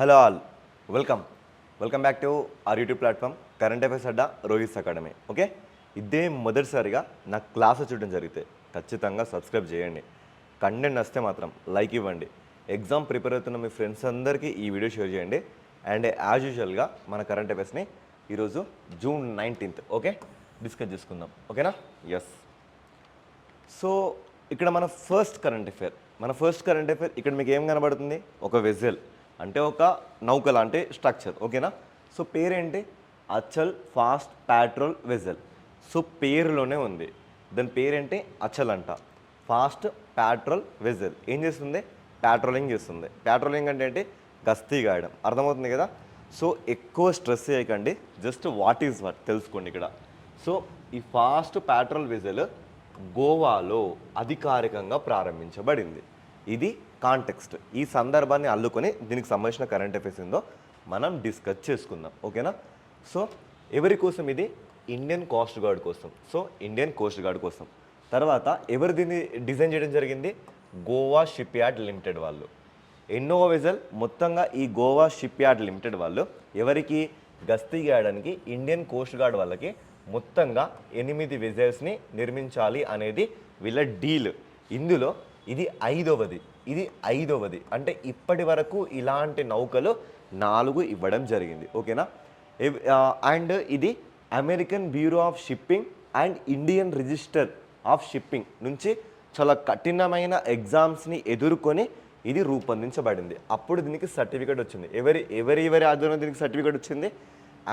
Hello all, welcome welcome back to our YouTube platform current affairs Adda Rohit academy. Okay, ఇదే మొదటిసారిగా నా class చూడడం జరిగితే ఖచ్చితంగా సబ్స్క్రైబ్ చేయండి. కంటెంట్ నచ్చితే మాత్రం లైక్ ఇవ్వండి. ఎగ్జామ్ ప్రిపేర్ అవుతున్న మీ ఫ్రెండ్స్ అందరికీ ఈ వీడియో షేర్ చేయండి. అండ్ యాజ్ యూజువల్గా మన కరెంట్ అఫైర్స్ని ఈరోజు జూన్ 19th ఓకే డిస్కస్ చేసుకుందాం. ఓకేనా? ఎస్. సో ఇక్కడ మన ఫస్ట్ కరెంట్ అఫైర్ ఇక్కడ మీకు ఏం కనబడుతుంది? ఒక వెజల్ అంటే ఒక నౌక లాంటి స్ట్రక్చర్. ఓకేనా? సో పేరేంటి? Achal fast patrol vessel. So పేరులోనే ఉంది. దాని పేరేంటి? అచల్ అంట. ఫాస్ట్ ప్యాట్రోల్ వెజల్ ఏం చేస్తుంది? ప్యాట్రోలింగ్ చేస్తుంది. ప్యాట్రోలింగ్ అంటే ఏంటి? గస్తీ గాయడం. అర్థమవుతుంది కదా? సో ఎక్కువ స్ట్రెస్ చేయకండి, జస్ట్ వాట్ ఈజ్ వాట్ తెలుసుకోండి ఇక్కడ. సో ఈ ఫాస్ట్ ప్యాట్రోల్ వెజల్ గోవాలో అధికారికంగా ప్రారంభించబడింది. ఇది కాంటెక్స్ట్. ఈ సందర్భాన్ని అల్లుకొని దీనికి సంబంధించిన కరెంట్ అఫైర్స్ ఏందో మనం డిస్కస్ చేసుకుందాం. ఓకేనా? సో ఎవరి కోసం ఇది? ఇండియన్ కోస్ట్ గార్డ్ కోసం. సో ఇండియన్ కోస్ట్ గార్డ్ కోసం. తర్వాత ఎవరు దీన్ని డిజైన్ చేయడం జరిగింది? గోవా షిప్ యార్డ్ లిమిటెడ్ వాళ్ళు. ఎన్నో వెజల్? మొత్తంగా ఈ గోవా షిప్ యార్డ్ లిమిటెడ్ వాళ్ళు ఎవరికి? గస్తీ గాయడానికి ఇండియన్ కోస్ట్ గార్డ్ వాళ్ళకి మొత్తంగా 8 వెజల్స్ని నిర్మించాలి అనేది వీళ్ళ డీల్. ఇందులో ఇది ఐదవది. అంటే ఇప్పటి వరకు ఇలాంటి నౌకలు 4 ఇవ్వడం జరిగింది. ఓకేనా? అండ్ ఇది American bureau of shipping and Indian register of shipping నుంచి చాలా కఠినమైన ఎగ్జామ్స్ని ఎదుర్కొని ఇది రూపొందించబడింది. అప్పుడు దీనికి సర్టిఫికేట్ వచ్చింది. ఎవరి ఆధ్వర్యంలో దీనికి సర్టిఫికేట్ వచ్చింది?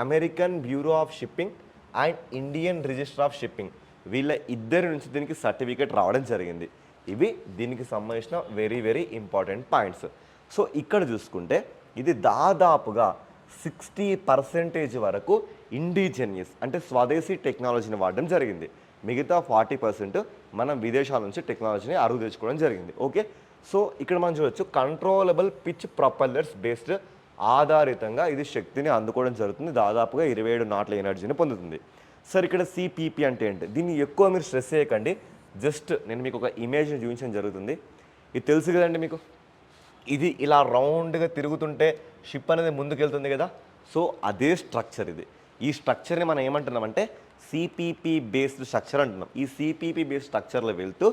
American bureau of shipping and Indian register of shipping. వీళ్ళ ఇద్దరి నుంచి దీనికి సర్టిఫికేట్ రావడం జరిగింది. ఇవి దీనికి సంబంధించిన వెరీ ఇంపార్టెంట్ పాయింట్స్. సో ఇక్కడ చూసుకుంటే ఇది దాదాపుగా 60% వరకు ఇండిజినియస్ అంటే స్వదేశీ టెక్నాలజీని వాడడం జరిగింది. మిగతా 40% మనం విదేశాల నుంచి టెక్నాలజీని అరువు తెచ్చుకోవడం జరిగింది. ఓకే, సో ఇక్కడ మనం చూడొచ్చు కంట్రోలబుల్ పిచ్ ప్రొపల్లర్స్ బేస్డ్ ఆధారితంగా ఇది శక్తిని అందుకోవడం జరుగుతుంది. దాదాపుగా 27 నాట్ల ఎనర్జీని పొందుతుంది. సార్ ఇక్కడ సిపిపి అంటే ఏంటి? దీన్ని ఎక్కువ మీరు స్ట్రెస్ చేయకండి. జస్ట్ నేను మీకు ఒక ఇమేజ్ని చూపించడం జరుగుతుంది. ఇది తెలుసు కదండి మీకు. ఇది ఇలా రౌండ్గా తిరుగుతుంటే షిప్ అనేది ముందుకెళ్తుంది కదా. సో అదే స్ట్రక్చర్ ఇది. ఈ స్ట్రక్చర్ని మనం ఏమంటున్నామంటే సిపిపి బేస్డ్ స్ట్రక్చర్ అంటున్నాం. ఈ సిపిపి బేస్డ్ స్ట్రక్చర్లో వెళ్తూ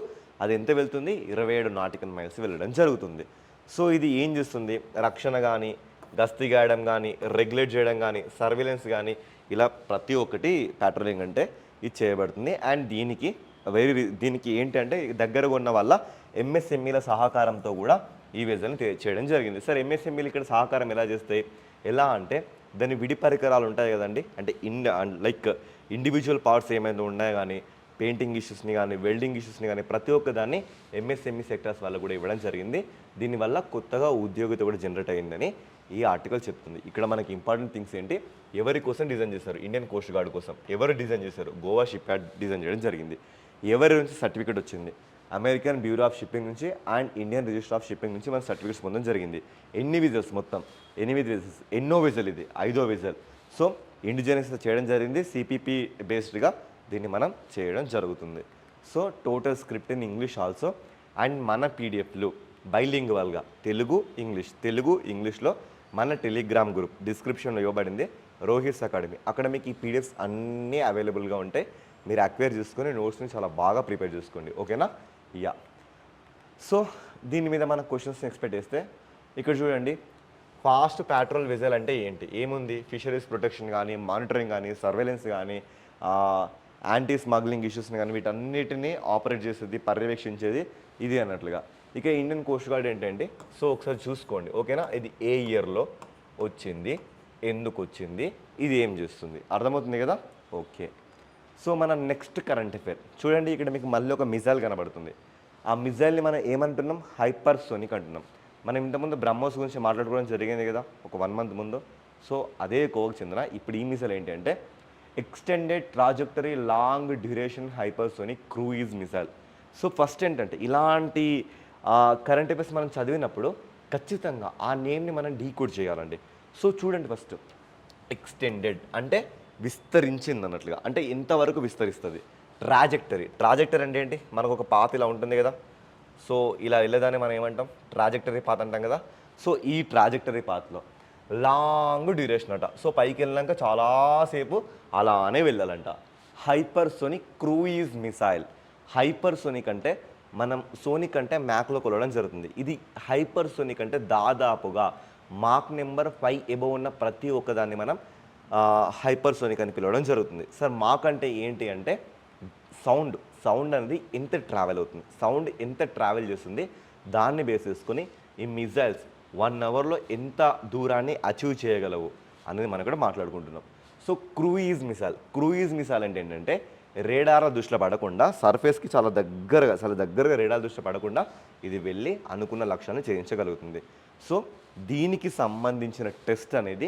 అది ఎంత వెళ్తుంది? 27 నాటికల్ మైల్స్ వెళ్ళడం జరుగుతుంది. సో ఇది ఏం చేస్తుంది? రక్షణ కానీ, గస్తీ గాయడం కానీ, రెగ్యులేట్ చేయడం కానీ, సర్వేలెన్స్ కానీ, ఇలా ప్రతి ఒక్కటి ప్యాట్రోలింగ్ అంటే ఇది చేయబడుతుంది. అండ్ దీనికి ఏంటంటే దగ్గరగా ఉన్న వల్ల ఎంఎస్ఎంఈల సహకారంతో కూడా ఈ వెజల్ని చేయడం జరిగింది. సార్ ఎంఎస్ఎంఈలు ఇక్కడ సహకారం ఎలా చేస్తాయి? ఎలా అంటే దాని విడి పరికరాలు ఉంటాయి కదండి. అంటే లైక్ ఇండివిజువల్ పార్ట్స్ ఏమైనా ఉన్నాయో కానీ, పెయింటింగ్ ఇష్యూస్ని కానీ, వెల్డింగ్ ఇష్యూస్ని కానీ ప్రతి ఒక్క దాన్ని ఎంఎస్ఎంఈ సెక్టర్స్ వల్ల కూడా ఇవ్వడం జరిగింది. దీనివల్ల కొత్తగా ఉద్యోగిత కూడా జనరేట్ అయిందని ఈ ఆర్టికల్ చెప్తుంది. ఇక్కడ మనకి ఇంపార్టెంట్ థింగ్స్ ఏంటి? ఎవరి కోసం డిజైన్ చేశారు? ఇండియన్ కోస్ట్ గార్డ్ కోసం. ఎవరు డిజైన్ చేశారు? గోవా షిప్ యార్డ్ డిజైన్ చేయడం జరిగింది. ఎవరి నుంచి సర్టిఫికేట్ వచ్చింది? అమెరికన్ బ్యూరో ఆఫ్ షిప్పింగ్ నుంచి and Indian register of shipping నుంచి మన సర్టిఫికేట్స్ పొందడం జరిగింది. ఎన్ని విజల్స్? మొత్తం 8 విజల్స్. ఎన్నో విజల్? ఇది 5వ విజల్. సో ఇండిజినస్ చేయడం జరిగింది. సిపిపి బేస్డ్గా దీన్ని మనం చేయడం జరుగుతుంది. So total script in English also. And మన పీడిఎఫ్లు బైలింగ్వల్గా తెలుగు ఇంగ్లీష్లో మన టెలిగ్రామ్ గ్రూప్ డిస్క్రిప్షన్లో ఇవ్వబడింది, రోహిత్ అకాడమీ. అక్కడ మీకు ఈ పీడిఎఫ్స్ అన్నీ అవైలబుల్గా ఉంటాయి. మీరు అక్వైర్ చేసుకొని నోట్స్ని చాలా బాగా ప్రిపేర్ చేసుకోండి. ఓకేనా? యా. సో దీని మీద మన క్వశ్చన్స్ని ఎక్స్పెక్ట్ చేస్తే ఇక్కడ చూడండి. ఫాస్ట్ ప్యాట్రోల్ వెజల్ అంటే ఏంటి? ఏముంది? ఫిషరీస్ ప్రొటెక్షన్ కానీ, మానిటరింగ్ కానీ, సర్వేలెన్స్ కానీ, యాంటీ స్మగ్లింగ్ ఇష్యూస్ని కానీ వీటన్నిటిని ఆపరేట్ చేసేది, పర్యవేక్షించేది ఇది అన్నట్లుగా. ఇక ఇండియన్ కోస్ట్ గార్డ్ ఏంటంటే, సో ఒకసారి చూసుకోండి. ఓకేనా? ఇది ఏ ఇయర్లో వచ్చింది, ఎందుకు వచ్చింది, ఇది ఏం చేస్తుంది, అర్థమవుతుంది కదా? ఓకే. సో మన నెక్స్ట్ కరెంట్ అఫైర్ చూడండి. ఇక్కడ మీకు మళ్ళీ ఒక మిజైల్ కనబడుతుంది. ఆ మిజైల్ని మనం ఏమంటున్నాం? హైపర్సోనిక్ అంటున్నాం. మనం ఇంతకుముందు బ్రహ్మోస్ గురించి మాట్లాడుకోవడం జరిగింది కదా ఒక 1 month ముందు. సో అదే కోవకు చెందిన ఇప్పుడు ఈ మిసైల్ ఏంటంటే extended trajectory long duration hypersonic cruise missile. So first ఏంటంటే ఇలాంటి కరెంట్ అఫైర్స్ మనం చదివినప్పుడు ఖచ్చితంగా ఆ నేమ్ని మనం డీకోడ్ చేయాలండి. సో చూడండి, ఫస్ట్ ఎక్స్టెండెడ్ అంటే విస్తరించింది అన్నట్లుగా, అంటే ఎంతవరకు విస్తరిస్తుంది. ట్రాజెక్టరీ అంటే ఏంటి? మనకు ఒక పాత్ ఇలా ఉంటుంది కదా. సో ఇలా వెళ్ళేదాన్ని మనం ఏమంటాం? ట్రాజెక్టరీ పాత్ అంటాం కదా. సో ఈ ట్రాజెక్టరీ పాత్లో లాంగ్ డ్యూరేషన్ అట. సో పైకి వెళ్ళినాక చాలాసేపు అలానే వెళ్ళాలంట. Hypersonic cruise missile. హైపర్సోనిక్ అంటే మనం సోనిక్ అంటే మ్యాక్లో కొలవడం జరుగుతుంది. ఇది హైపర్సోనిక్ అంటే దాదాపుగా మాక్ నెంబర్ 5 ఎబో ఉన్న ప్రతి ఒక్కదాన్ని మనం హైపర్సోనిక్ అని పిలవడం జరుగుతుంది. సార్ మాక్ అంటే ఏంటి అంటే సౌండ్ అనేది ఎంత ట్రావెల్ అవుతుంది, సౌండ్ ఎంత ట్రావెల్ చేస్తుంది, దాన్ని బేస్ చేసుకొని ఈ మిజైల్స్ 1 అవర్లో ఎంత దూరాన్ని అచీవ్ చేయగలవు అనేది మనం కూడా మాట్లాడుకుంటున్నాం. సో క్రూయిజ్ మిసైల్ అంటే ఏంటంటే రేడార్ దృష్టిలో పడకుండా సర్ఫేస్కి చాలా దగ్గరగా రేడార్ దృష్టిలో పడకుండా ఇది వెళ్ళి అనుకున్న లక్ష్యాన్ని ఛేదించగలుగుతుంది. సో దీనికి సంబంధించిన టెస్ట్ అనేది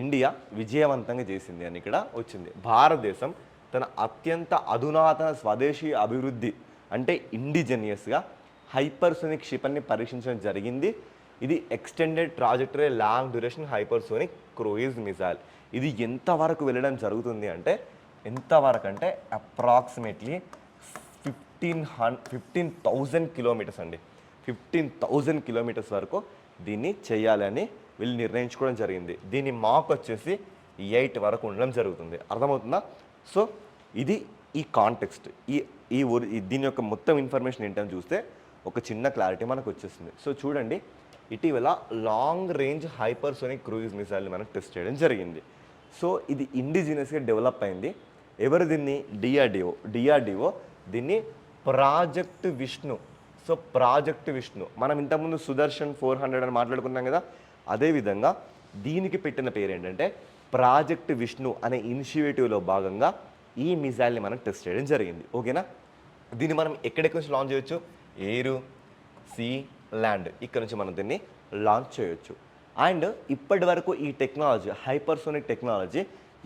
ఇండియా విజయవంతంగా చేసింది అని ఇక్కడ వచ్చింది. భారతదేశం తన అత్యంత అధునాతన స్వదేశీ అభివృద్ధి అంటే ఇండిజినియస్గా హైపర్సోనిక్ క్షిపణిని పరీక్షించడం జరిగింది. ఇది extended trajectory long duration hypersonic cruise missile. ఇది ఎంతవరకు వెళ్ళడం జరుగుతుంది అంటే అప్రాక్సిమేట్లీ 15,000 కిలోమీటర్స్ అండి. 15,000 కిలోమీటర్స్ వరకు దీన్ని చేయాలని వీళ్ళు నిర్ణయించుకోవడం జరిగింది. దీని మాక్ వచ్చేసి 8 వరకు ఉండడం జరుగుతుంది. అర్థమవుతుందా? సో ఇది ఈ కాంటెక్స్ట్, దీని యొక్క మొత్తం ఇన్ఫర్మేషన్ ఏంటని చూస్తే ఒక చిన్న క్లారిటీ మనకు వచ్చేస్తుంది. సో చూడండి, ఇటీవల లాంగ్ రేంజ్ హైపర్సోనిక్ క్రూయిజ్ మిసైల్ని మనం టెస్ట్ చేయడం జరిగింది. సో ఇది ఇండిజినియస్గా డెవలప్ అయింది. ఎవరు దీన్ని? డిఆర్డిఓ దీన్ని project Vishnu. So project Vishnu మనం ఇంతకుముందు సుదర్శన్ 400 అని మాట్లాడుకున్నాం కదా, అదేవిధంగా దీనికి పెట్టిన పేరు ఏంటంటే ప్రాజెక్ట్ విష్ణు అనే ఇనిషియేటివ్లో భాగంగా ఈ మిసైల్ని మనం టెస్ట్ చేయడం జరిగింది. ఓకేనా? దీన్ని మనం ఎక్కడెక్కడి నుంచి లాంచ్ చేయొచ్చు? ఎయిర్, సీ, ల్యాండ్, ఇక్కడ నుంచి మనం దీన్ని లాంచ్ చేయొచ్చు. అండ్ ఇప్పటి వరకు ఈ technology hypersonic technology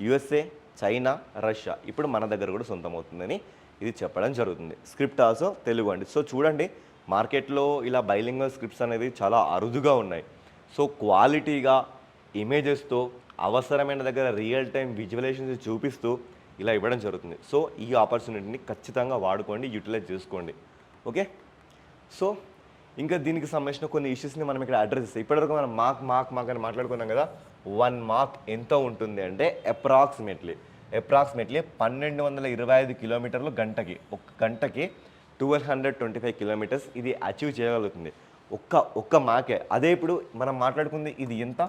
USA, China, Russia ఇప్పుడు మన దగ్గర కూడా సొంతమవుతుందని ఇది చెప్పడం జరుగుతుంది. స్క్రిప్ట్ ఆల్సో తెలుగు అండి. సో చూడండి, మార్కెట్లో ఇలా బైలింగ్వల్ స్క్రిప్ట్స్ అనేది చాలా అరుదుగా ఉన్నాయి. సో క్వాలిటీగా ఇమేజెస్తో అవసరమైన దగ్గర రియల్ టైం విజువలైజేషన్స్ చూపిస్తూ ఇలా ఇవ్వడం జరుగుతుంది. సో ఈ ఆపర్చునిటీని ఖచ్చితంగా వాడుకోండి, యూటిలైజ్ చేసుకోండి. ఓకే, సో ఇంకా దీనికి సంబంధించిన కొన్ని ఇష్యూస్ని మనం ఇక్కడ అడ్రస్ చేస్తాం. ఇప్పటివరకు మనం మాక్ అని మాట్లాడుకున్నాం కదా. 1 మార్క్ ఎంత ఉంటుంది అంటే అప్రాక్సిమేట్లీ 1225 కిలోమీటర్లు గంటకి. ఒక గంటకి 1225 కిలోమీటర్స్ ఇది అచీవ్ చేయగలుగుతుంది ఒక్క మాకే. అదే ఇప్పుడు మనం మాట్లాడుకుంది ఇది ఎంత?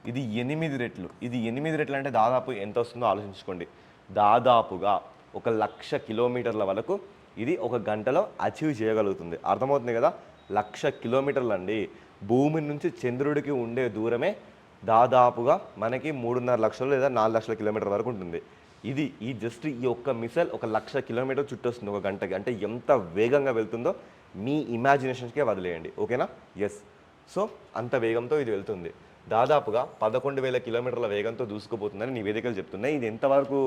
ఇది 8 రెట్లు. ఇది 8 రెట్లు అంటే దాదాపు ఎంత వస్తుందో ఆలోచించుకోండి. దాదాపుగా 1,00,000 కిలోమీటర్ల వరకు ఇది ఒక గంటలో అచీవ్ చేయగలుగుతుంది. అర్థమవుతుంది కదా? 1,00,000 కిలోమీటర్లు అండి. భూమి నుంచి చంద్రుడికి ఉండే దూరమే దాదాపుగా మనకి 3.5 లక్షలు లేదా 4 లక్షల కిలోమీటర్ల వరకు ఉంటుంది. ఈ జస్ట్ ఈ ఒక్క మిసైల్ 1,00,000 కిలోమీటర్ చుట్టూ వస్తుంది ఒక గంటకి. అంటే ఎంత వేగంగా వెళ్తుందో మీ ఇమాజినేషన్స్కే వదిలేయండి. ఓకేనా? ఎస్. సో అంత వేగంతో ఇది వెళ్తుంది. దాదాపుగా 11,000 కిలోమీటర్ల వేగంతో దూసుకుపోతుందని నివేదికలు చెప్తున్నాయి. ఇది ఎంతవరకు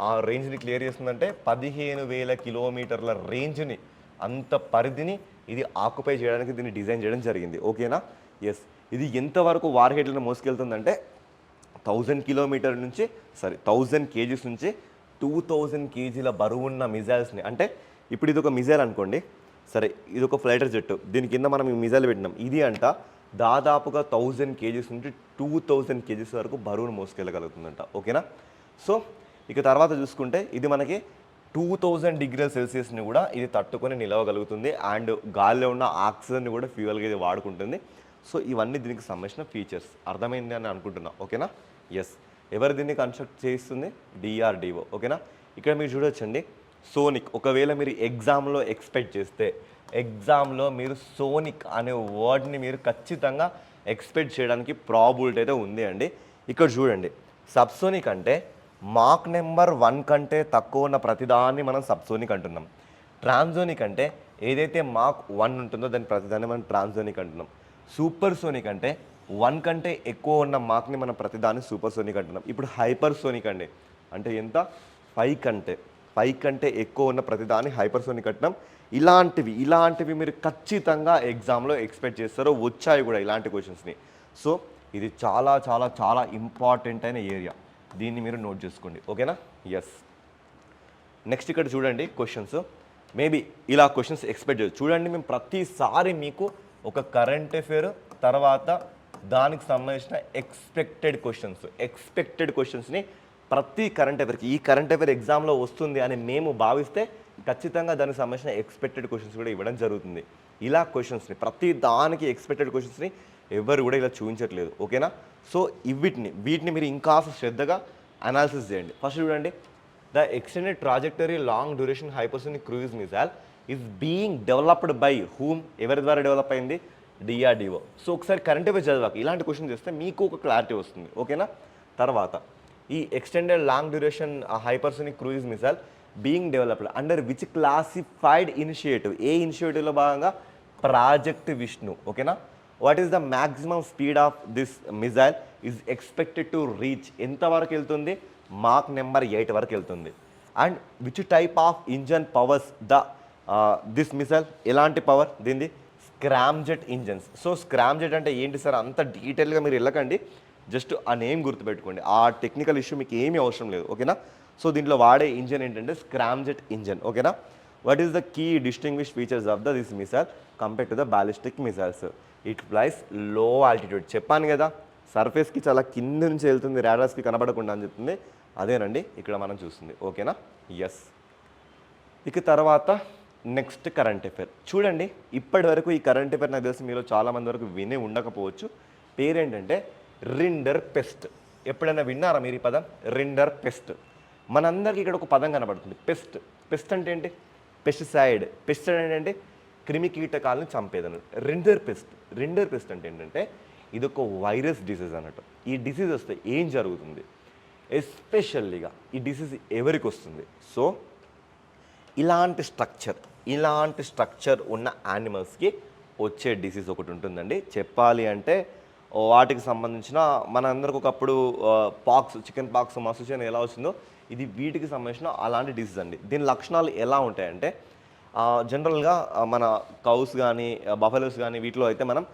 ఆ రేంజ్ని క్లియర్ చేస్తుందంటే 15,000 కిలోమీటర్ల రేంజ్ని, అంత పరిధిని ఇది ఆక్యుపై చేయడానికి దీన్ని డిజైన్ చేయడం జరిగింది. ఓకేనా? ఎస్. ఇది ఎంతవరకు వార్ హెడ్లను మోసుకెళ్తుందంటే 1000 కేజీస్ నుంచి 2000 కేజీల బరువున్న మిజైల్స్ని. అంటే ఇప్పుడు ఇది ఒక మిజైల్ అనుకోండి, సరే ఇది ఒక ఫ్లైటర్ జెట్, దీని కింద మనం ఈ మిజైల్ పెట్టినాం. ఇది అంట దాదాపుగా 1000 కేజీస్ నుంచి 2000 కేజీస్ వరకు బరువును మోసుకెళ్ళగలుగుతుందంట. ఓకేనా? సో ఇక తర్వాత చూసుకుంటే ఇది మనకి 2000 డిగ్రీల సెల్సియస్ని కూడా ఇది తట్టుకొని నిలవగలుగుతుంది. అండ్ గాలిలో ఉన్న ఆక్సిజన్ని కూడా ఫ్యూయల్గా ఇది వాడుకుంటుంది. సో ఇవన్నీ దీనికి సంబంధించిన ఫీచర్స్. అర్థమైంది అని అనుకుంటున్నా. ఓకేనా? ఎస్. ఎవరు దీన్ని కన్స్ట్రక్ట్ చేస్తుంది? డిఆర్డిఓ. ఓకేనా? ఇక్కడ మీరు చూడొచ్చండి, సోనిక్. ఒకవేళ మీరు ఎగ్జామ్లో ఎక్స్పెక్ట్ చేస్తే, ఎగ్జామ్లో మీరు సోనిక్ అనే వర్డ్ని మీరు ఖచ్చితంగా ఎక్స్పెక్ట్ చేయడానికి ప్రాబిలిటీ అయితే ఉంది అండి. ఇక్కడ చూడండి, సబ్సోనిక్ అంటే మాక్ నెంబర్ 1 కంటే తక్కువ ఉన్న ప్రతిదాన్ని మనం సబ్సోనిక్ అంటున్నాం. ట్రాన్సోనిక్ అంటే ఏదైతే మాక్ 1 ఉంటుందో దాని ప్రతిదాన్ని మనం ట్రాన్సోనిక్ అంటున్నాం. సూపర్ సోనిక్ అంటే 1 కంటే ఎక్కువ ఉన్న మాక్ని మనం ప్రతిదాన్ని సూపర్ సోనిక్ అంటున్నాం. ఇప్పుడు హైపర్ సోనిక్ అండి అంటే ఎంత? 5 కంటే ఎక్కువ ఉన్న ప్రతిదాన్ని హైపర్ సోనిక్ అంటున్నాం. ఇలాంటివి మీరు ఖచ్చితంగా ఎగ్జామ్లో ఎక్స్పెక్ట్ చేస్తారో, వచ్చాయి కూడా ఇలాంటి క్వశ్చన్స్ని. సో ఇది చాలా చాలా చాలా ఇంపార్టెంట్ అయిన ఏరియా, దీన్ని మీరు నోట్ చేసుకోండి. ఓకేనా? ఎస్. నెక్స్ట్ ఇక్కడ చూడండి క్వశ్చన్స్. మేబీ ఇలా క్వశ్చన్స్ ఎక్స్పెక్ట్ చేయొచ్చు. చూడండి, మేము ప్రతిసారి మీకు ఒక కరెంట్ అఫేర్ తర్వాత దానికి సంబంధించిన ఎక్స్పెక్టెడ్ క్వశ్చన్స్ని ప్రతి కరెంట్ అఫైర్కి ఈ కరెంట్ అఫైర్ ఎగ్జామ్లో వస్తుంది అని మేము భావిస్తే ఖచ్చితంగా దానికి సంబంధించిన ఎక్స్పెక్టెడ్ క్వశ్చన్స్ కూడా ఇవ్వడం జరుగుతుంది. ఇలా క్వశ్చన్స్ని ప్రతి దానికి ఎక్స్పెక్టెడ్ క్వశ్చన్స్ని ఎవరు కూడా ఇలా చూపించట్లేదు. ఓకేనా? సో వీటిని మీరు ఇంకా శ్రద్ధగా అనాలిసిస్ చేయండి. ఫస్ట్ చూడండి, the extended trajectory long duration hypersonic cruise missile is being developed by whom, ఎవరి ద్వారా డెవలప్ అయింది? డిఆర్డిఓ. సో ఒకసారి కరెంట్ అఫైర్స్ చదవాక ఇలాంటి క్వశ్చన్ చేస్తే మీకు ఒక క్లారిటీ వస్తుంది. ఓకేనా? తర్వాత ఈ extended long duration hypersonic cruise missile being developed under which classified initiative, ఏ ఇనిషియేటివ్లో భాగంగా? ప్రాజెక్ట్ విష్ణు. ఓకేనా? What is the maximum speed of this missile is expected to reach, ఎంతవరకు వెళ్తుంది? మార్క్ నెంబర్ 8 వరకు వెళ్తుంది. And which type of engine powers this missile, ఎలాంటి power దీనిది? Scramjet engines. సో స్క్రామ్జెట్ అంటే ఏంటి సార్ అంత డీటెయిల్గా మీరు వెళ్ళకండి, జస్ట్ ఆ నేమ్ గుర్తుపెట్టుకోండి, ఆ టెక్నికల్ ఇష్యూ మీకు ఏమీ అవసరం లేదు. ఓకేనా? సో దీంట్లో వాడే ఇంజన్ ఏంటంటే స్క్రామ్జెట్ ఇంజన్. ఓకేనా? What is the key distinguish features of this missile compare to the ballistic missiles? It flies low altitude. చెప్పాను కదా, సర్ఫేస్కి చాలా కింద నుంచి వెళ్తుంది, రాడార్స్కి కనబడకుండా అని చెప్తుంది. అదేనండి ఇక్కడ మనం చూస్తుంది. ఓకేనా? ఎస్. ఇక తర్వాత నెక్స్ట్ కరెంట్ అఫైర్ చూడండి. ఇప్పటి వరకు ఈ కరెంట్ అఫైర్ నాకు తెలిసి మీరు చాలామంది వరకు వినే ఉండకపోవచ్చు. పేరేంటంటే రిండర్ పెస్ట్. ఎప్పుడైనా విన్నారా మీరు ఈ పదం? Rinder pest. మనందరికీ ఇక్కడ ఒక పదం కనబడుతుంది, పెస్ట్. పెస్ట్ అంటే ఏంటి? పెస్టిసైడ్. పెస్టిసైడ్ అంటే క్రిమి కీటకాలను చంపేదను. రిండర్ పెస్ట్ అంటే ఏంటంటే ఇది ఒక వైరస్ డిసీజ్ అన్నట్టు. ఈ డిసీజ్ వస్తే ఏం జరుగుతుంది? ఎస్పెషల్లీగా ఈ డిసీజ్ ఎవరికి వస్తుంది? సో ఇలాంటి స్ట్రక్చర్ ఉన్న యానిమల్స్కి వచ్చే డిసీజ్ ఒకటి ఉంటుందండి. చెప్పాలి అంటే వాటికి సంబంధించిన మనందరికి ఒకప్పుడు పాక్స్, చికెన్ పాక్స్, మసూచి ఎలా వచ్చిందో ఇది వీటికి సంబంధించిన అలాంటి డిసీజ్ అండి. దీని లక్షణాలు ఎలా ఉంటాయంటే జనరల్గా మన కౌస్ కానీ బఫెలోస్ కానీ వీటిలో అయితే మనం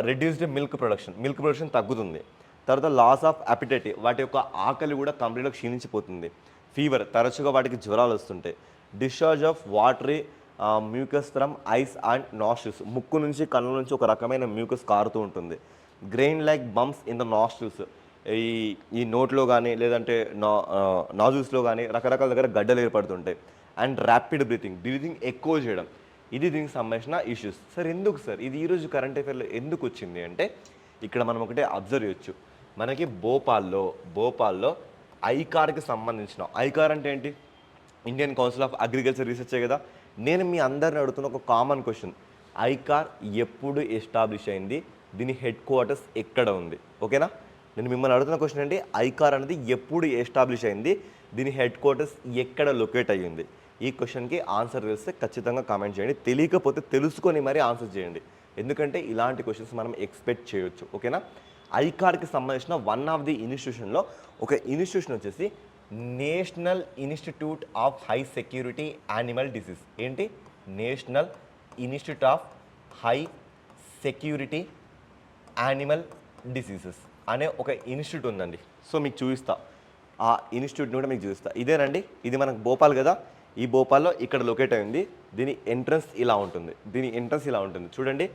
రెడ్యూస్డ్ మిల్క్ ప్రొడక్షన్ తగ్గుతుంది. తర్వాత లాస్ ఆఫ్ అపిటైట్, వాటి యొక్క ఆకలి కూడా కంప్లీట్గా క్షీణించిపోతుంది. ఫీవర్, తరచుగా వాటికి జ్వరాలు వస్తుంటాయి. Discharge of watery mucus from ice and nostrils, ముక్కు నుంచి కళ్ళ నుంచి ఒక రకమైన మ్యూకస్ కారుతూ ఉంటుంది. Grain like bumps in the nostrils, ఈ నోట్లో కానీ లేదంటే నాజుల్స్లో కానీ రకరకాల దగ్గర గడ్డలు ఏర్పడుతుంటాయి. అండ్ ర్యాపిడ్ బ్రీతింగ్ ఎక్కువ చేయడం, ఇది దీనికి సంబంధించిన ఇష్యూస్. సార్ ఎందుకు సార్ ఇది ఈరోజు కరెంట్ అఫైర్లో ఎందుకు వచ్చింది అంటే ఇక్కడ మనం ఒకటే అబ్జర్వ్ చేయొచ్చు. మనకి భోపాల్లో ఐకార్కి సంబంధించిన, ఐకార్ అంటే ఏంటి? ఇండియన్ కౌన్సిల్ ఆఫ్ అగ్రికల్చర్ రీసెర్చే కదా. నేను మీ అందరిని అడుగుతున్న ఒక కామన్ క్వశ్చన్, ఐకార్ ఎప్పుడు ఎస్టాబ్లిష్ అయింది? దీని హెడ్ క్వార్టర్స్ ఎక్కడ ఉంది? ఓకేనా? నేను మిమ్మల్ని అడుగుతున్న క్వశ్చన్ ఏంటి? ఐకార్ అనేది ఎప్పుడు ఎస్టాబ్లిష్ అయింది? దీని హెడ్ క్వార్టర్స్ ఎక్కడ లొకేట్ అయ్యింది? ఈ క్వశ్చన్కి ఆన్సర్ తెలిస్తే ఖచ్చితంగా కామెంట్ చేయండి. తెలియకపోతే తెలుసుకొని మరీ ఆన్సర్ చేయండి, ఎందుకంటే ఇలాంటి క్వశ్చన్స్ మనం ఎక్స్పెక్ట్ చేయొచ్చు. ఓకేనా? ఐకార్కి సంబంధించిన వన్ ఆఫ్ ది ఇన్స్టిట్యూషన్లో ఒక ఇన్స్టిట్యూషన్ వచ్చేసి national institute of high security animal disease. ఏంటి? National institute of high security animal diseases అనే ఒక ఇన్స్టిట్యూట్ ఉందండి. సో మీకు చూపిస్తా, ఆ ఇన్స్టిట్యూట్ని కూడా మీకు చూపిస్తా. ఇదేనండి, ఇది మనకు భోపాల్ కదా. ఈ భోపాల్లో ఇక్కడ లొకేట్ అయింది. దీని ఎంట్రన్స్ ఇలా ఉంటుంది. చూడండి,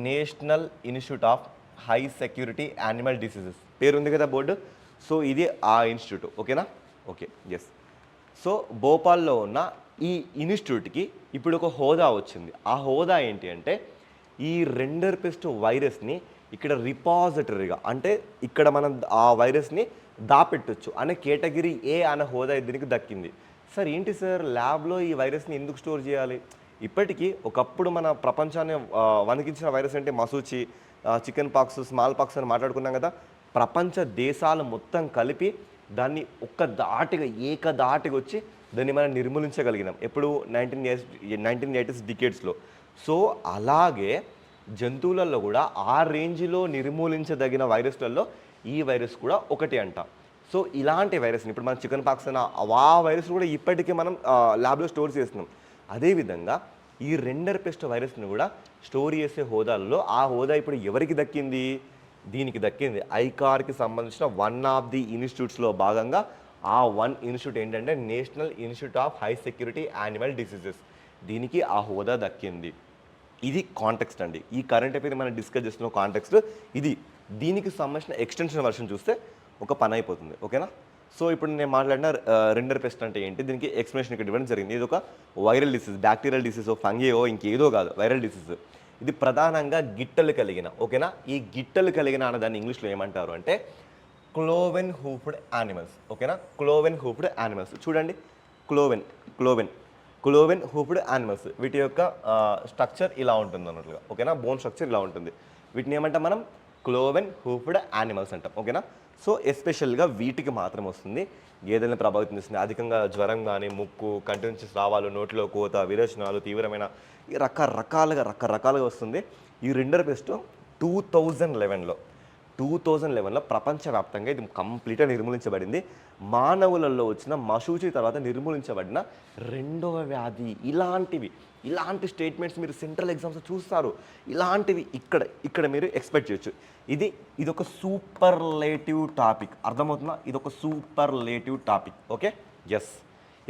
national institute of high security animal diseases పేరు ఉంది కదా బోర్డు. సో ఇది ఆ ఇన్స్టిట్యూట్. ఓకేనా? Okay, yes. సో భోపాల్లో ఉన్న ఈ ఇన్స్టిట్యూట్కి ఇప్పుడు ఒక హోదా వచ్చింది. ఆ హోదా ఏంటి అంటే ఈ రెండర్ పెస్ట్ వైరస్ని ఇక్కడ రిపాజిటరీగా, అంటే ఇక్కడ మనం ఆ వైరస్ని దాపెట్టొచ్చు అనే కేటగిరీ ఏ అనే హోదా దీనికి దక్కింది. సార్ ఏంటి సార్ ల్యాబ్లో ఈ వైరస్ని ఎందుకు స్టోర్ చేయాలి? ఇప్పటికీ ఒకప్పుడు మన ప్రపంచాన్ని వణికించిన వైరస్ అంటే మసూచి, చికెన్ పాక్స్, స్మాల్ పాక్స్ అని మాట్లాడుకున్నాం కదా. ప్రపంచ దేశాలు మొత్తం కలిపి దాన్ని ఏకదాటిగా వచ్చి దాన్ని మనం నిర్మూలించగలిగినాం. ఎప్పుడు 1980s డికేడ్స్లో. సో అలాగే జంతువులలో కూడా ఆ రేంజ్లో నిర్మూలించదగిన వైరస్లలో ఈ వైరస్ కూడా ఒకటి అంట. సో ఇలాంటి వైరస్ని ఇప్పుడు మనం చికెన్ పాక్స్ అన్న ఆ వైరస్ కూడా ఇప్పటికీ మనం ల్యాబ్లో స్టోర్ చేస్తున్నాం. అదేవిధంగా ఈ రెండర్ పెస్ట్ వైరస్ని కూడా స్టోర్ చేసే హోదాల్లో ఆ హోదా ఇప్పుడు ఎవరికి దక్కింది? దీనికి దక్కింది. ఐకార్కి సంబంధించిన వన్ ఆఫ్ ది ఇన్స్టిట్యూట్స్లో భాగంగా ఆ వన్ ఇన్స్టిట్యూట్ ఏంటంటే national institute of high security animal diseases. దీనికి ఆ హోదా దక్కింది. ఇది కాంటెక్స్ట్ అండి. ఈ కరెంట్ అఫైర్ మనం డిస్కస్ చేస్తున్న కాంటెక్స్ట్ ఇది. దీనికి సంబంధించిన ఎక్స్టెన్షన్ వర్షన్ చూస్తే ఒక పని అయిపోతుంది. ఓకేనా? సో ఇప్పుడు నేను మాట్లాడిన రెండర్ పెస్ట్ అంటే ఏంటి, దీనికి ఎక్స్ప్లెనేషన్ ఇక్కడ ఇవ్వడం జరిగింది. ఇది ఒక వైరల్ డిసీజ్, బ్యాక్టీరియల్ డిసీజో ఫంగియో ఇంకేదో కాదు, వైరల్ డిసీజ్. ఇది ప్రధానంగా గిట్టలు కలిగిన, ఓకేనా, ఈ గిట్టలు కలిగిన అన్న దాన్ని ఇంగ్లీష్లో ఏమంటారు అంటే క్లోవెన్ హూఫ్డ్ యానిమల్స్. ఓకేనా? Cloven hoofed animals. చూడండి, క్లోవెన్ హూఫ్డ్ యానిమల్స్, వీటి యొక్క స్ట్రక్చర్ ఇలా ఉంటుంది అన్నట్లుగా. ఓకేనా? బోన్ స్ట్రక్చర్ ఇలా ఉంటుంది. వీటిని ఏమంటాం మనం? క్లోవెన్ హూఫ్డ్ యానిమల్స్ అంటాం. ఓకేనా? సో ఎస్పెషల్గా వీటికి మాత్రం వస్తుంది, గేదెలను ప్రభావితం చేస్తుంది. అధికంగా జ్వరం కానీ, ముక్కు, కంటి నుంచి స్రావాలు, నోటిలో కోత, విరేచనాలు, తీవ్రమైన రకరకాలుగా వస్తుంది. ఈ రెండర్ పెస్ట్ 2011లో ప్రపంచవ్యాప్తంగా ఇది కంప్లీట్గా నిర్మూలించబడింది. మానవులలో వచ్చిన మశూచి తర్వాత నిర్మూలించబడిన రెండవ వ్యాధి. ఇలాంటి స్టేట్మెంట్స్ మీరు సెంట్రల్ ఎగ్జామ్స్ చూస్తారు. ఇలాంటివి ఇక్కడ మీరు ఎక్స్పెక్ట్ చేయొచ్చు. ఇది ఒక సూపర్లేటివ్ టాపిక్. అర్థమవుతుందా? ఇది ఒక సూపర్లేటివ్ టాపిక్. Okay, yes.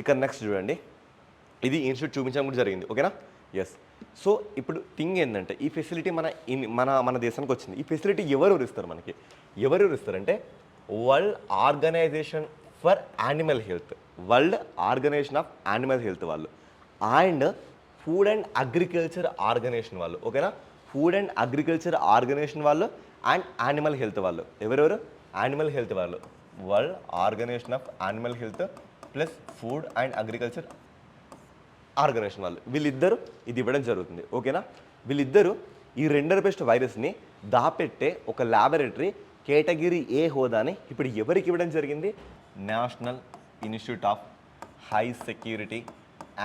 ఇక నెక్స్ట్ చూడండి, ఇది ఇన్స్టిట్యూట్ చూపించడం కూడా జరిగింది. ఓకేనా? ఎస్. సో ఇప్పుడు థింగ్ ఏంటంటే, ఈ ఫెసిలిటీ మన దేశానికి వచ్చింది. ఈ ఫెసిలిటీ ఎవరు ఇస్తారు మనకి? ఎవరు ఇస్తారంటే world organisation for animal health, world organisation of animal health వాళ్ళు, and food and agriculture organisation వాళ్ళు. ఓకేనా? ఫుడ్ అండ్ అగ్రికల్చర్ ఆర్గనైజేషన్ వాళ్ళు అండ్ యానిమల్ హెల్త్ వాళ్ళు. ఎవరెవరు? యానిమల్ హెల్త్ వాళ్ళు, world organisation of animal health plus food and agriculture organisation వాళ్ళు, వీళ్ళిద్దరూ ఇది ఇవ్వడం జరుగుతుంది. ఓకేనా? వీళ్ళిద్దరూ ఈ రెండర్ పెస్ట్ వైరస్ని దాపెట్టే ఒక ల్యాబొరేటరీ కేటగిరీ ఏ హోదాని ఇప్పుడు ఎవరికి ఇవ్వడం జరిగింది? National institute of high security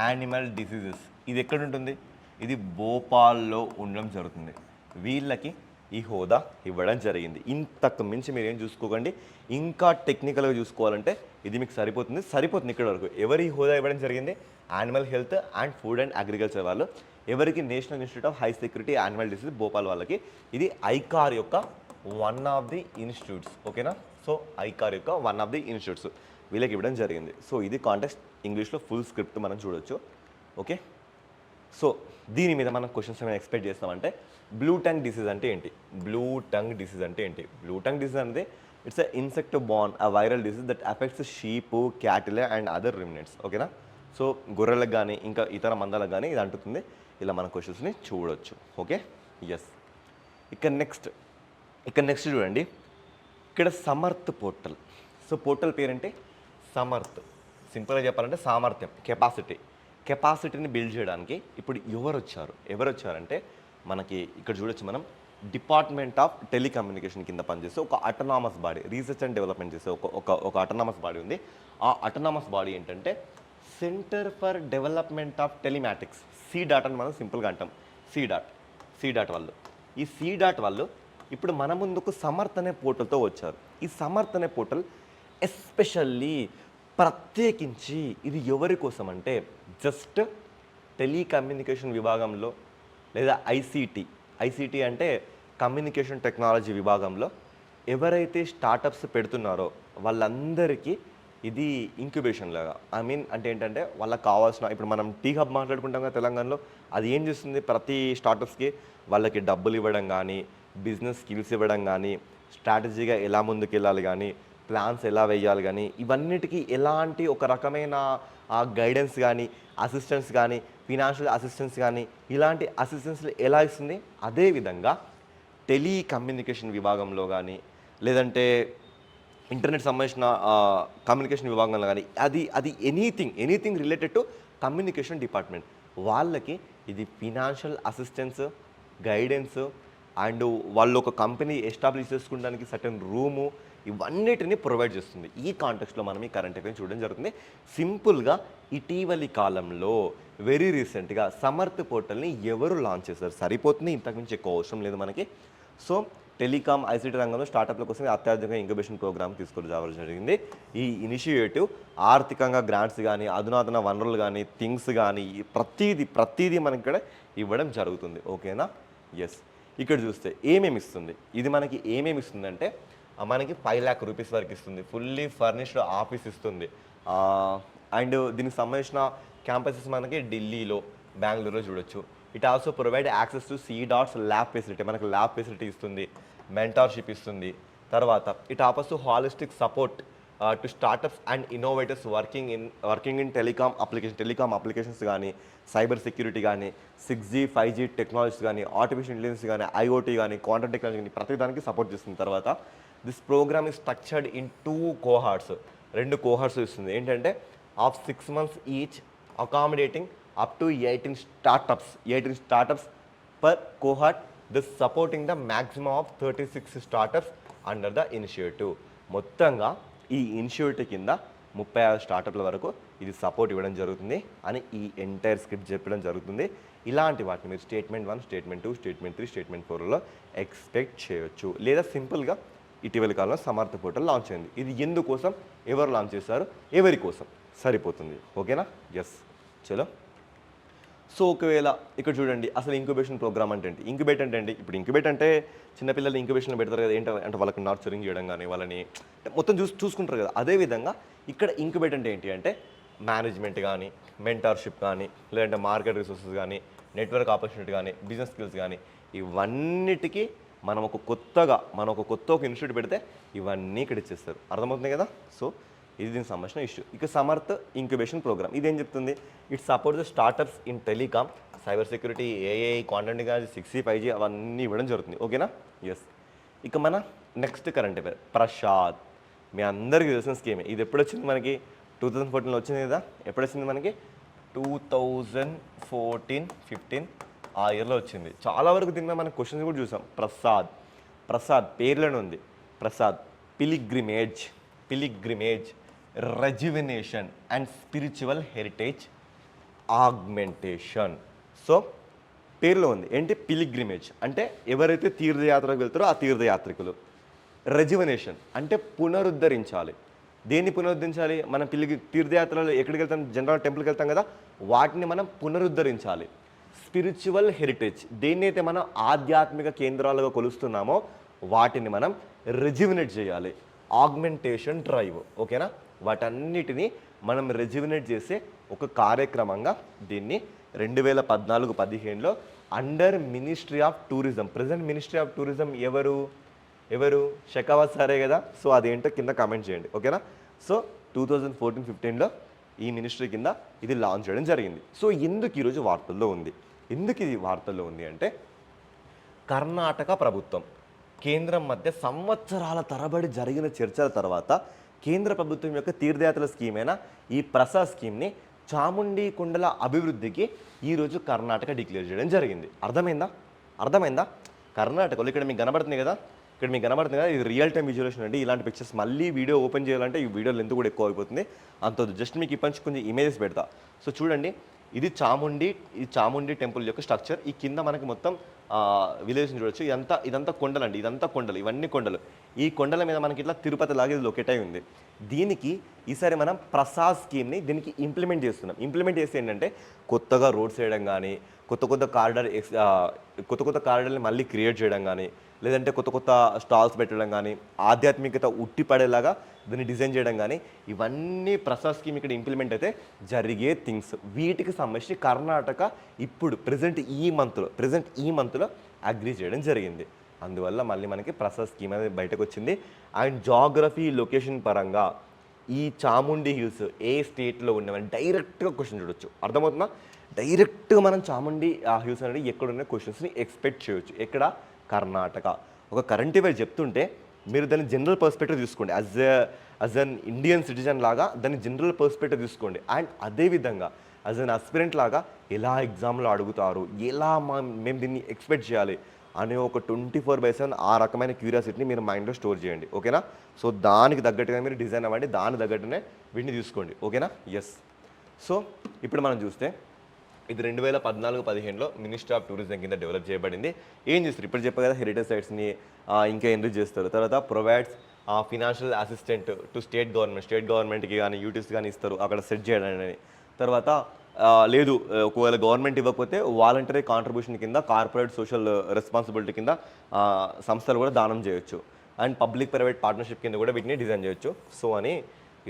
animal diseases. ఇది ఎక్కడ ఉంటుంది? ఇది భోపాల్లో ఉండడం జరుగుతుంది. వీళ్ళకి ఈ హోదా ఇవ్వడం జరిగింది. ఇంతకు మించి మీరు ఏం చూసుకోకండి. ఇంకా టెక్నికల్గా చూసుకోవాలంటే ఇది మీకు సరిపోతుంది ఇక్కడ వరకు. ఎవరి హోదా ఇవ్వడం జరిగింది? Animal health and food and agriculture వాళ్ళు. ఎవరికి? National institute of high security animal disease Bhopal వాళ్ళకి. ఇది ఐకార్ యొక్క వన్ ఆఫ్ ది ఇన్స్టిట్యూట్స్. ఓకేనా? సో ఐకార్ యొక్క వన్ ఆఫ్ ది ఇన్స్టిట్యూట్స్ వీళ్ళకి ఇవ్వడం జరిగింది. సో ఇది కాంటెక్స్ట్, ఇంగ్లీష్లో ఫుల్ స్క్రిప్ట్ మనం చూడొచ్చు. ఓకే, సో దీని మీద మనం క్వశ్చన్స్ ఏమైనా ఎక్స్పెక్ట్ చేస్తామంటే బ్లూ టంగ్ డిసీజ్ అంటే ఏంటి? బ్లూ టంగ్ డిసీజ్ అనేది it's insect borne viral disease that affects sheep, cattle and other ruminants. ఓకేనా? సో గొర్రెలకు కానీ ఇంకా ఇతర మందలకు కానీ ఇది అంటుతుంది. ఇలా మన క్వశ్చన్స్ని చూడొచ్చు. Okay, yes. ఇక నెక్స్ట్ చూడండి, ఇక్కడ సమర్థ్ పోర్టల్. సో పోర్టల్ పేరేంటి? సమర్థ్. సింపుల్గా చెప్పాలంటే సామర్థ్యం, కెపాసిటీని బిల్డ్ చేయడానికి ఇప్పుడు ఎవరు వచ్చారంటే మనకి ఇక్కడ చూడొచ్చు మనం, డిపార్ట్మెంట్ ఆఫ్ టెలికమ్యూనికేషన్ కింద పనిచేస్తే ఒక autonomous body, research and development చేసే ఒక అటోనామస్ బాడీ ఉంది. ఆ అటోనామస్ బాడీ ఏంటంటే centre for development of telematics, C-DOT అని మనం సింపుల్గా అంటాం. సీడాట్ వాళ్ళు, ఈ సీడాట్ వాళ్ళు ఇప్పుడు మన ముందుకు సమర్థ్ అనే పోర్టల్తో వచ్చారు. ఈ సమర్థ్ అనే పోర్టల్ ఎస్పెషల్లీ ప్రత్యేకించి ఇది ఎవరి కోసం అంటే జస్ట్ టెలికమ్యూనికేషన్ విభాగంలో లేదా ఐసీటీ అంటే కమ్యూనికేషన్ టెక్నాలజీ విభాగంలో ఎవరైతే స్టార్టప్స్ పెడుతున్నారో వాళ్ళందరికీ ఇది ఇంక్యుబేషన్ లాగా. అంటే ఏంటంటే వాళ్ళకి కావాల్సిన, ఇప్పుడు మనం టీ హబ్ మాట్లాడుకుంటాం కదా తెలంగాణలో, అది ఏం చేస్తుంది? ప్రతి స్టార్టప్స్కి వాళ్ళకి డబ్బులు ఇవ్వడం కానీ, బిజినెస్ స్కిల్స్ ఇవ్వడం కానీ, స్ట్రాటజీగా ఎలా ముందుకెళ్ళాలి కానీ, ప్లాన్స్ ఎలా వేయాలి కానీ, ఇవన్నిటికీ ఎలాంటి ఒక రకమైన గైడెన్స్ కానీ, అసిస్టెన్స్ కానీ, ఫినాన్షియల్ అసిస్టెన్స్ కానీ, ఇలాంటి అసిస్టెన్స్లు ఎలా ఇస్తుంది? అదేవిధంగా టెలికమ్యూనికేషన్ విభాగంలో కానీ, లేదంటే ఇంటర్నెట్ సంబంధించిన కమ్యూనికేషన్ విభాగంలో కానీ, అది anything related to communication department వాళ్ళకి ఇది ఫినాన్షియల్ అసిస్టెన్స్, గైడెన్స్, అండ్ వాళ్ళు ఒక కంపెనీ ఎస్టాబ్లిష్ చేసుకోవడానికి సర్టెన్ రూము, ఇవన్నిటిని ప్రొవైడ్ చేస్తుంది. ఈ కాంటెక్స్ట్లో మనం ఈ కరెంట్ అఫైర్స్ చూడడం జరుగుతుంది. సింపుల్గా ఇటీవలి కాలంలో వెరీ రీసెంట్గా సమర్థ్ పోర్టల్ని ఎవరు లాంచ్ చేశారు? సరిపోతుంది, ఇంతకుమించి ఎక్కువ అవసరం లేదు మనకి. సో టెలికామ్, ఐసీటీ రంగంలో స్టార్టప్ల కోసం అత్యాధునిక ఇంక్యుబేషన్ ప్రోగ్రామ్ తీసుకురావడం జరిగింది. ఈ ఇనిషియేటివ్ ఆర్థికంగా గ్రాంట్స్ కానీ, అధునాతన వనరులు కానీ, థింగ్స్ కానీ, ప్రతీదీ మనకి ఇక్కడ ఇవ్వడం జరుగుతుంది. ఓకేనా? ఎస్. ఇక్కడ చూస్తే ఏమేమి ఇస్తుంది? ఇది మనకి ఏమేమి ఇస్తుంది అంటే మనకి 5 lakh రూపీస్ వరకు ఇస్తుంది. ఫుల్లీ ఫర్నిష్డ్ ఆఫీస్ ఇస్తుంది. అండ్ దీనికి సంబంధించిన క్యాంపసెస్ మనకి ఢిల్లీలో, బెంగళూరులో చూడొచ్చు. It also provide access to DoT's lab facility, మనకు ల్యాబ్ ఫెసిలిటీ ఇస్తుంది, మెంటార్షిప్ ఇస్తుంది. తర్వాత it offers to holistic support to startups and innovators working in telecom applications కానీ, సైబర్ సెక్యూరిటీ కానీ, 6G 5G టెక్నాలజీస్ కానీ, ఆర్టిఫిషియల్ ఇంటెలిజెన్స్ కానీ, IoT కానీ, quantum technology కానీ ప్రతి దానికి సపోర్ట్ చేస్తుంది. తర్వాత this program is structured in 2 cohorts, 2 cohorts ఇస్తుంది. ఏంటంటే of 6 months each, accommodating up to 18 startups per cohort, this supporting the maximum of 36 startups under the initiative. మొత్తంగా ఈ ఇనిషియేటివ్ కింద 36 స్టార్టప్ల వరకు ఇది సపోర్ట్ ఇవ్వడం జరుగుతుంది అని ఈ ఎంటైర్ స్క్రిప్ట్ చెప్పడం జరుగుతుంది. ఇలాంటి వాటిని మీరు స్టేట్మెంట్ 1, స్టేట్మెంట్ 2, స్టేట్మెంట్ 3, స్టేట్మెంట్ 4లో ఎక్స్పెక్ట్ చేయొచ్చు. లేదా సింపుల్గా ఇటీవల కాలంలో సమర్థ పోర్టల్ లాంచ్ అయింది. ఇది ఎందుకోసం, ఎవరు లాంచ్ చేశారు, ఎవరి కోసం, సరిపోతుంది. ఓకేనా? ఎస్, చలో. సో ఒకవేళ ఇక్కడ చూడండి, అసలు ఇంక్యుబేషన్ ప్రోగ్రామ్ అంటే ఏంటి? ఇంక్యుబేట్ అంటే ఏంటి? ఇప్పుడు ఇంక్యుబేట్ అంటే చిన్నపిల్లలు ఇంక్యుబేషన్లో పెడతారు కదా, ఏంటంటే వాళ్ళకి నర్చరింగ్ చేయడం కానీ, వాళ్ళని మొత్తం చూసుకుంటారు కదా. అదేవిధంగా ఇక్కడ ఇంక్యుబేట్ అంటే ఏంటి అంటే మేనేజ్మెంట్ కానీ, మెంటార్షిప్ కానీ, లేదంటే మార్కెట్ రిసోర్సెస్ కానీ, నెట్వర్క్ ఆపర్చునిటీ కానీ, బిజినెస్ స్కిల్స్ కానీ, ఇవన్నిటికీ మనం ఒక కొత్త ఇన్స్టిట్యూట్ పెడితే ఇవన్నీ ఇక్కడ ఇచ్చేస్తారు. అర్థమవుతుంది కదా? సో ఇది దీనికి సంబంధించిన ఇష్యూ. ఇక సమర్థ్ ఇంక్యుబేషన్ ప్రోగ్రామ్ ఇదేం చెప్తుంది? It support the startups in telecom, cyber security, AI, quantum technology, 6G 5G అవన్నీ ఇవ్వడం జరుగుతుంది. ఓకేనా? ఎస్. ఇక మన నెక్స్ట్ కరెంట్ అఫైర్ ప్రసాద్. మీ అందరికీ తెలిసిన స్కీమే. ఇది ఎప్పుడు వచ్చింది మనకి? 2014లో వచ్చింది కదా. ఎప్పుడు వచ్చింది మనకి? 2014-15 ఆ ఇయర్లో వచ్చింది. చాలా వరకు దీని మీద మనం క్వశ్చన్స్ కూడా చూసాం. ప్రసాద్ పేర్లోనే ఉంది. Prasad pilgrimage, rejuvenation and spiritual heritage augmentation. So పేరులో ఉంది ఏంటి? పిలిగ్రిమేజ్ అంటే ఎవరైతే తీర్థయాత్రకు వెళ్తారో ఆ తీర్థయాత్రికులు. రెజ్యువినేషన్ అంటే పునరుద్ధరించాలి. దేన్ని పునరుద్ధరించాలి? మనం తీర్థయాత్రలో ఎక్కడికి వెళ్తాం? జనరల్ టెంపుల్కి వెళ్తాం కదా, వాటిని మనం పునరుద్ధరించాలి. స్పిరిచువల్ హెరిటేజ్, దేన్నైతే మనం ఆధ్యాత్మిక కేంద్రాలుగా కొలుస్తున్నామో వాటిని మనం రెజ్యువినేట్ చేయాలి. Augmentation drive. ఓకేనా? వాటన్నిటిని మనం రెజ్యువినేట్ చేసే ఒక కార్యక్రమంగా దీన్ని 2014-15లో under ministry of tourism, present ministry of tourism ఎవరు షెకావత్ సారే కదా. సో అదేంటో కింద కామెంట్ చేయండి. ఓకేనా? సో 2014-15లో ఈ మినిస్ట్రీ కింద ఇది లాంచ్ చేయడం జరిగింది. సో ఎందుకు ఈరోజు వార్తల్లో ఉంది? ఎందుకు ఇది వార్తల్లో ఉంది అంటే కర్ణాటక ప్రభుత్వం కేంద్రం మధ్య సంవత్సరాల తరబడి జరిగిన చర్చల తర్వాత కేంద్ర ప్రభుత్వం యొక్క తీర్థయాత్రల స్కీమ్ అయిన ఈ ప్రసాద్ స్కీమ్ని చాముండి కొండల అభివృద్ధికి ఈరోజు కర్ణాటక డిక్లేర్ చేయడం జరిగింది. అర్థమైందా? కర్ణాటకలో ఇక్కడ మీకు కనబడుతుంది కదా, ఇది రియల్ టైం విజువలేషన్ అండి. ఇలాంటి పిక్చర్స్ మళ్ళీ వీడియో ఓపెన్ చేయాలంటే ఈ వీడియో లెంత్ కూడా ఎక్కువ అయిపోతుంది. అంత జస్ట్ మీకు ఇప్పటి కొంచెం ఇమేజెస్ పెడతా. సో చూడండి, ఇది చాముండి టెంపుల్ యొక్క స్ట్రక్చర్. ఈ కింద మనకి మొత్తం విలేజ్ని చూడొచ్చు. ఇదంతా కొండలండి, ఇవన్నీ కొండలు. ఈ కొండల మీద మనకి ఇట్లా తిరుపతి లాగా ఇది లొకేట్ అయి ఉంది. దీనికి ఈసారి మనం ప్రసాద్ స్కీమ్ని దీనికి ఇంప్లిమెంట్ చేస్తున్నాం. ఇంప్లిమెంట్ చేస్తే ఏంటంటే కొత్తగా రోడ్స్ వేయడం కానీ, కొత్త కారిడార్ని మళ్ళీ క్రియేట్ చేయడం కానీ, లేదంటే కొత్త స్టాల్స్ పెట్టడం కానీ, ఆధ్యాత్మికత ఉట్టిపడేలాగా దీన్ని డిజైన్ చేయడం కానీ, ఇవన్నీ ప్రసాద్ స్కీమ్ ఇక్కడ ఇంప్లిమెంట్ అయితే జరిగే థింగ్స్. వీటికి సంబంధించి కర్ణాటక ఇప్పుడు ప్రజెంట్ ఈ మంత్లో అగ్రీ చేయడం జరిగింది. అందువల్ల మళ్ళీ మనకి ప్రసాద్ స్కీమ్ అనేది బయటకు వచ్చింది. అండ్ జాగ్రఫీ లొకేషన్ పరంగా ఈ చాముండి హిల్స్ ఏ స్టేట్లో ఉన్నవని డైరెక్ట్గా క్వశ్చన్ చూడొచ్చు. అర్థమవుతుందా? డైరెక్ట్గా మనం చాముండి హిల్స్ అనేది ఎక్కడున్న క్వశ్చన్స్ని ఎక్స్పెక్ట్ చేయొచ్చు. ఎక్కడ? కర్ణాటక. ఒక కరెంట్ అఫైర్ చెప్తుంటే మీరు దాన్ని జనరల్ పర్స్పెక్టివ్ తీసుకోండి. యాజ్ అన్ ఇండియన్ సిటిజన్ లాగా దాన్ని జనరల్ పర్స్పెక్టివ్ తీసుకోండి. అండ్ అదేవిధంగా యాజ్ అన్ అస్పిరెంట్ లాగా ఎలా ఎగ్జామ్లో అడుగుతారు, ఎలా మేము దీన్ని ఎక్స్పెక్ట్ చేయాలి అనే ఒక 24/7 ఆ రకమైన క్యూరియాసిటీని మీరు మైండ్లో స్టోర్ చేయండి. ఓకేనా? సో దానికి తగ్గట్టుగా మీరు డిజైన్ అవ్వండి, దానికి తగ్గట్టునే వీటిని తీసుకోండి. ఓకేనా? ఎస్. సో ఇప్పుడు మనం చూస్తే ఇది 2014-15లో మినిస్ట్రీ ఆఫ్ టూరిజం కింద డెవలప్ చేయబడింది. ఏం చేస్తారు? ఇప్పుడు చెప్పారు కదా, హెరిటేజ్ సైట్స్ని ఇంకా ఎన్రిచ్ చేస్తారు. తర్వాత provides financial assistant to state గవర్నమెంట్కి కానీ యూటీస్ కానీ ఇస్తారు అక్కడ సెట్ చేయడానికి. తర్వాత లేదు, ఒకవేళ గవర్నమెంట్ ఇవ్వకపోతే వాలంటరీ కాంట్రిబ్యూషన్ కింద కార్పొరేట్ సోషల్ రెస్పాన్సిబిలిటీ కింద సంస్థలు కూడా దానం చేయొచ్చు. అండ్ పబ్లిక్ ప్రైవేట్ పార్ట్నర్షిప్ కింద కూడా వీటిని డిజైన్ చేయొచ్చు. సో అని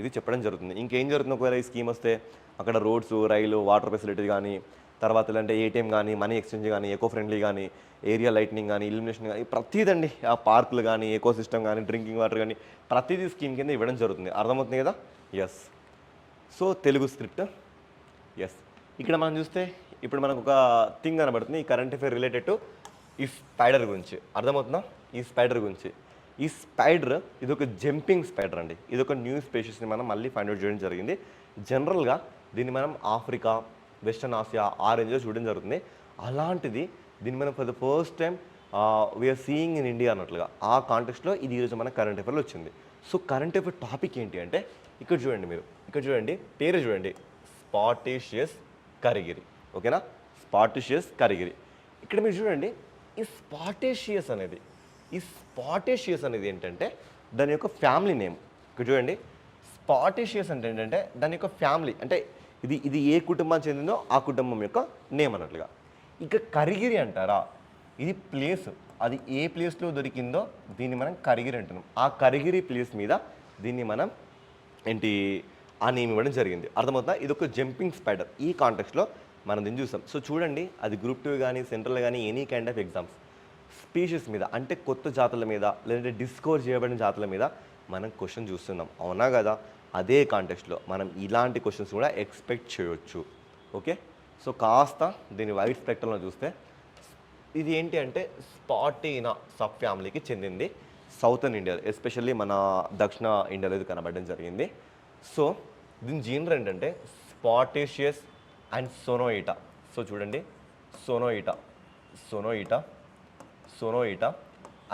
ఇది చెప్పడం జరుగుతుంది. ఇంకేం జరుగుతుంది ఒకవేళ ఈ స్కీమ్ వస్తే? అక్కడ రోడ్స్, రైలు, వాటర్ ఫెసిలిటీ కానీ, తర్వాత అంటే ఏటీఎం కానీ, మనీ ఎక్స్చేంజ్ కానీ, ఎకో ఫ్రెండ్లీ కానీ, ఏరియా లైట్నింగ్ కానీ, ఇల్యూమినేషన్ కానీ, ప్రతిదండి. ఆ పార్కులు కానీ, ఎకో సిస్టమ్ కానీ, డ్రింకింగ్ వాటర్ కానీ, ప్రతిదీ స్కీమ్ కింద ఇవ్వడం జరుగుతుంది. అర్థమవుతుంది కదా? Yes. So Telugu script. Yes. ఇక్కడ మనం చూస్తే ఇప్పుడు మనకు ఒక థింగ్ కనబడుతుంది, ఈ కరెంట్ అఫేర్ రిలేటెడ్ టు ఈ స్పైడర్ గురించి. అర్థమవుతుందా? ఈ స్పైడర్ గురించి. ఈ స్పైడర్ ఇది ఒక జంపింగ్ స్పైడర్ అండి. ఇది ఒక న్యూ స్పీషీస్ని మనం మళ్ళీ ఫైండ్ అవుట్ చేయడం జరిగింది. జనరల్గా దీన్ని మనం ఆఫ్రికా, వెస్టర్న్ ఆసియా ఆ రేంజ్లో చూడడం జరుగుతుంది. అలాంటిది దీన్ని మనం for the first time we are seeing in India అన్నట్లుగా ఆ కాంటెక్స్ట్లో ఇది ఈరోజు మన కరెంట్ అఫేర్లో వచ్చింది. సో కరెంట్ అఫేర్ టాపిక్ ఏంటి అంటే ఇక్కడ చూడండి, మీరు ఇక్కడ చూడండి, పేరు చూడండి, స్పాటిషియస్ కరిగిరి. ఓకేనా? స్పాటిషియస్ కరిగిరి. ఇక్కడ మీరు చూడండి, ఈ స్పాటిషియస్ అనేది ఏంటంటే దాని యొక్క ఫ్యామిలీ నేమ్. ఇక్కడ చూడండి, స్పాటిషియస్ అంటే ఏంటంటే దాని యొక్క ఫ్యామిలీ, అంటే ఇది ఏ కుటుంబానికి చెందిందో ఆ కుటుంబం యొక్క నేమ్ అన్నట్లుగా. ఇక కరిగిరి అంటారా, ఇది ప్లేస్, అది ఏ ప్లేస్లో దొరికిందో దీన్ని మనం కరిగిరి అంటున్నాం. ఆ కరిగిరి ప్లేస్ మీద దీన్ని మనం ఏంటి ఆ నేమ్ ఇవ్వడం జరిగింది. అర్థమవుతుందా? ఇది ఒక జంపింగ్ స్పైడర్. ఈ కాంటెక్స్లో మనం దీన్ని చూస్తాం. సో చూడండి, అది గ్రూప్ 2 కానీ, సెంట్రల్ కానీ, any kind of exams species మీద, అంటే కొత్త జాతుల మీద, లేదంటే డిస్కవర్ చేయబడిన జాతుల మీద మనం క్వశ్చన్ చూస్తున్నాం. అవునా కదా? అదే కాంటెక్స్ట్లో మనం ఇలాంటి క్వశ్చన్స్ కూడా ఎక్స్పెక్ట్ చేయొచ్చు. ఓకే? సో కాస్త దీని వైట్ స్పెక్ట్రంలో చూస్తే ఇది ఏంటి అంటే స్పాటీనా సబ్ ఫ్యామిలీకి చెందింది. సౌతర్న్ ఇండియాలో, ఎస్పెషల్లీ మన దక్షిణ ఇండియాలో ఇది కనబడడం జరిగింది. సో దీని జీనర్ ఏంటంటే స్పాటిషియస్ అండ్ సోనోయిటా. సో చూడండి, సోనోయిటా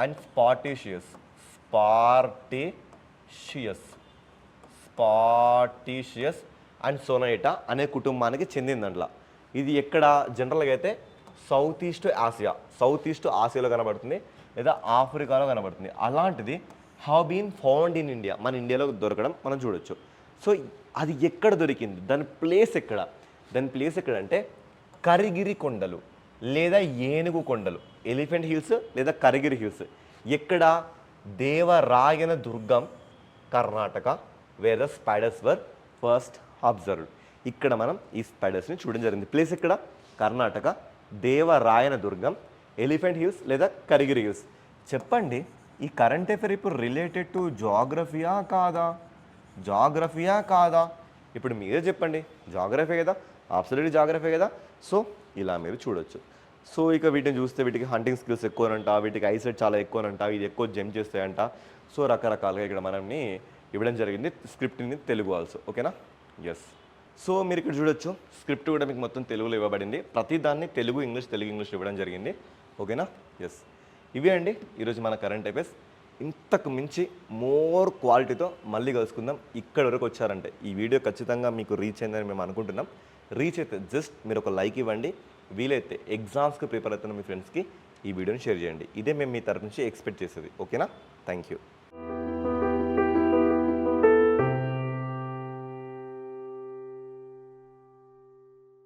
అండ్ స్పాటిషియస్ అండ్ సోనోయిటా అనే కుటుంబానికి చెందిందంట్లా. ఇది ఎక్కడ జనరల్గా అయితే సౌత్ ఈస్ట్ ఆసియాలో కనబడుతుంది, లేదా ఆఫ్రికాలో కనబడుతుంది. అలాంటిది have been found in India, మన ఇండియాలో దొరకడం మనం చూడొచ్చు. సో అది ఎక్కడ దొరికింది, దాని ప్లేస్ ఎక్కడ అంటే కరిగిరి కొండలు లేదా ఏనుగు కొండలు, ఎలిఫెంట్ హిల్స్ లేదా కరిగిరి హిల్స్. ఎక్కడ? Devarayana Durgam, Karnataka, where the spiders were first observed. ఇక్కడ మనం ఈ స్పైడర్స్ని చూడడం జరిగింది. ప్లేస్ ఎక్కడ? కర్ణాటక, దేవరాయన దుర్గం, ఎలిఫెంట్ హిల్స్ లేదా కరిగిరి హిల్స్. చెప్పండి, ఈ కరెంట్ అఫేర్ ఇప్పుడు రిలేటెడ్ టు జాగ్రఫియా కాదా? ఇప్పుడు మీరే చెప్పండి. జాగ్రఫీ కదా, అబ్సల్యూట్లీ జాగ్రఫీ కదా. సో ఇలా మీరు చూడొచ్చు. సో ఇక వీటిని చూస్తే వీటికి హంటింగ్ స్కిల్స్ ఎక్కువనంట, వీటికి ఐసెట్ చాలా ఎక్కువనంట, ఇది ఎక్కువ జంప్ చేస్తాయంట. సో రకరకాలుగా ఇక్కడ మనల్ని ఇవ్వడం జరిగింది, స్క్రిప్ట్ని తెలుగు ఆల్సో. ఓకేనా? ఎస్. సో మీరు ఇక్కడ చూడొచ్చు, స్క్రిప్ట్ కూడా మీకు మొత్తం తెలుగులో ఇవ్వబడింది. ప్రతి దాన్ని తెలుగు ఇంగ్లీష్ ఇవ్వడం జరిగింది. ఓకేనా? ఎస్. ఇవే అండి ఈరోజు మన కరెంట్ అఫైర్స్. ఇంతకు మించి మోర్ క్వాలిటీతో మళ్ళీ కలుసుకుందాం. ఇక్కడ వరకు వచ్చారంటే ఈ వీడియో ఖచ్చితంగా మీకు రీచ్ అయిందని మేము అనుకుంటున్నాం. రీచ్ అయితే జస్ట్ మీరు ఒక లైక్ ఇవ్వండి. వీలైతే ఎగ్జామ్స్కి ప్రిపేర్ అవుతున్న మీ ఫ్రెండ్స్కి ఈ వీడియోని షేర్ చేయండి. ఇదే మేము మీ తరఫు నుంచి ఎక్స్పెక్ట్ చేసేది. ఓకేనా? Thank you.